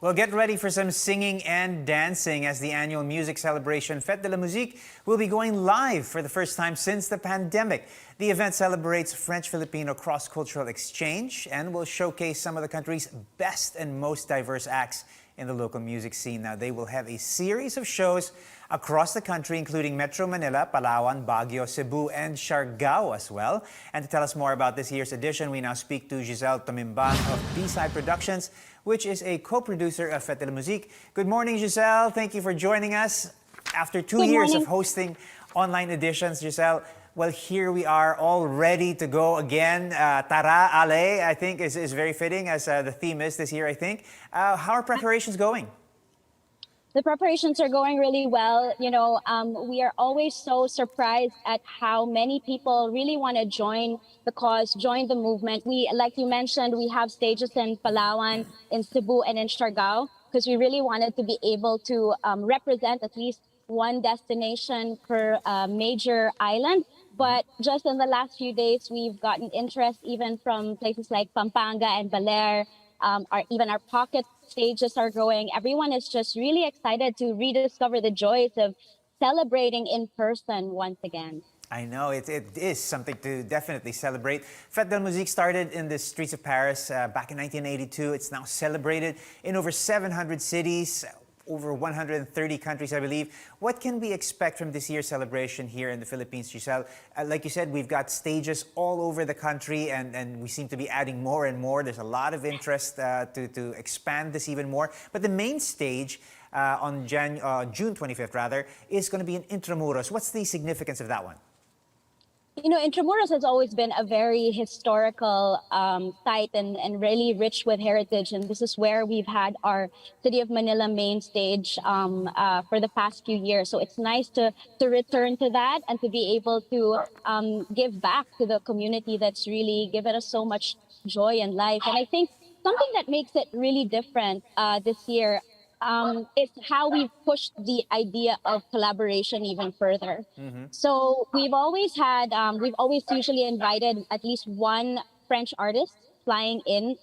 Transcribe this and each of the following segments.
Well, get ready for some singing and dancing as the annual music celebration Fete de la Musique will be going live for the first time since the pandemic. The event celebrates French-Filipino cross-cultural exchange and will showcase some of the country's best and most diverse acts in the local music scene. Now, they will have a series of shows across the country, including Metro Manila, Palawan, Baguio, Cebu, and Siargao as well. And to tell us more about this year's edition, we now speak to Gisele Tomimbang of B-Side Productions, which is a co-producer of Fete de la Musique. Good morning, Gisele. Thank you for joining us. After 2 years of hosting online editions, Gisele, well, here we are all ready to go again. Tara Ale, I think, is very fitting as the theme is this year, I think. How are preparations going? The preparations are going really well. We are always so surprised at how many people really want to join the cause, join the movement. Like you mentioned, we have stages in Palawan, in Cebu, and in Siargao, because we really wanted to be able to represent at least one destination per major island. But just in the last few days, we've gotten interest even from places like Pampanga and Baler. Even our pocket stages are growing. Everyone is just really excited to rediscover the joys of celebrating in person once again. I know, it is something to definitely celebrate. Fête de la Musique started in the streets of Paris back in 1982. It's now celebrated in over 700 cities, over 130 countries, I believe. What can we expect from this year's celebration here in the Philippines, Gisele? Like you said, we've got stages all over the country and we seem to be adding more and more. There's a lot of interest to expand this even more. But the main stage on June 25th, rather, is going to be in Intramuros. What's the significance of that one? Intramuros has always been a very historical site and really rich with heritage. And this is where we've had our City of Manila main stage for the past few years. So it's nice to return to that and to be able to give back to the community that's really given us so much joy and life. And I think something that makes it really different this year is how we've pushed the idea of collaboration even further. So we've always usually invited at least one French artist flying in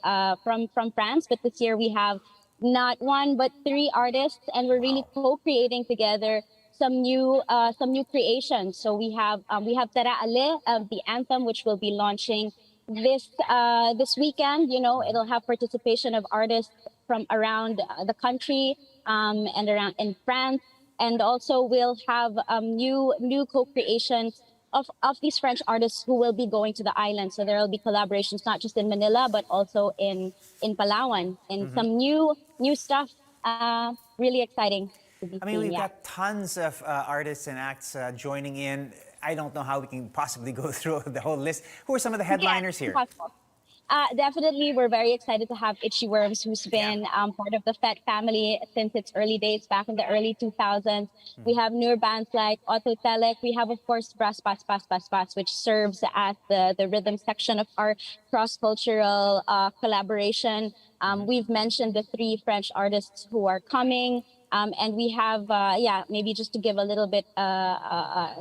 from France, but this year we have not one but three artists, and we're really co-creating together some new creations. So we have Tara Ale, the anthem, which will be launching this weekend. It'll have participation of artists from around the country and around in France, and also we'll have new co-creations of these French artists who will be going to the island. So there will be collaborations not just in Manila but also in Palawan, and some new stuff. Really exciting to be seen. We've got tons of artists and acts joining in. I don't know how we can possibly go through the whole list. Who are some of the headliners here? Impossible. Definitely, we're very excited to have Itchy Worms, who's been part of the Fete family since its early days back in the early 2000s. We have newer bands like Otto Telek. We have, of course, Brass Bass Bass Bass Bass, which serves as the rhythm section of our cross-cultural collaboration. We've mentioned the three French artists who are coming. And we have, maybe just to give a little bit,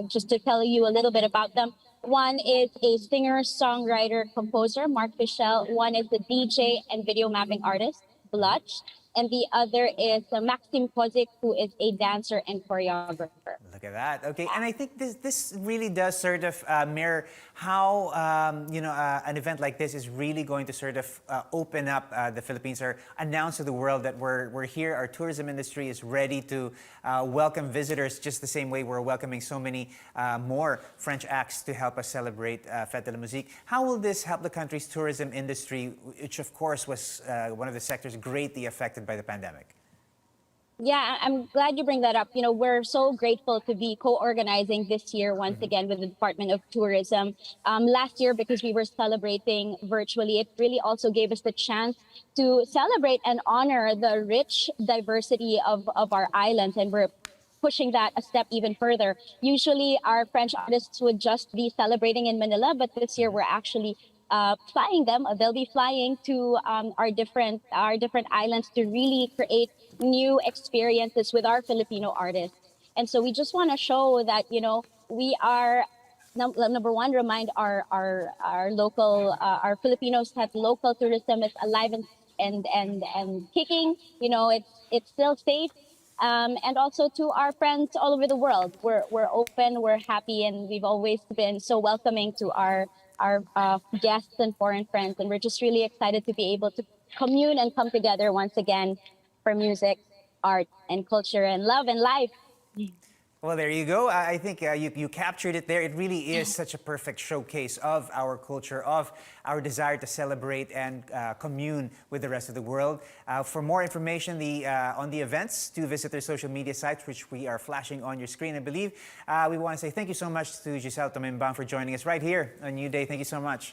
just to tell you a little bit about them. One is a singer, songwriter, composer, Mark Fischel. One is a DJ and video mapping artist, Blutch. And the other is Maxim Kozik, who is a dancer and choreographer. Look at that. Okay, and I think this really does sort of mirror how an event like this is really going to sort of open up the Philippines, or announce to the world that we're here. Our tourism industry is ready to welcome visitors, just the same way we're welcoming so many more French acts to help us celebrate Fête de la Musique. How will this help the country's tourism industry, which of course was one of the sectors greatly affected by the pandemic? Yeah, I'm glad you bring that up. We're so grateful to be co-organizing this year once again with the Department of Tourism. Last year, because we were celebrating virtually, it really also gave us the chance to celebrate and honor the rich diversity of our islands, and we're pushing that a step even further. Usually, our French artists would just be celebrating in Manila, but this year we're actually flying them. They'll be flying to our different islands to really create new experiences with our Filipino artists. And so we just want to show that we are number one, remind our local our Filipinos that local tourism is alive and kicking. It's still safe. And also to our friends all over the world, we're open, we're happy, and we've always been so welcoming to our guests and foreign friends. And we're just really excited to be able to commune and come together once again for music, art, and culture, and love and life. Well, there you go. I think you captured it there. It really is such a perfect showcase of our culture, of our desire to celebrate and commune with the rest of the world. For more information on the events, do visit their social media sites, which we are flashing on your screen, I believe. We want to say thank you so much to Gisele Tomimbang for joining us right here on New Day. Thank you so much.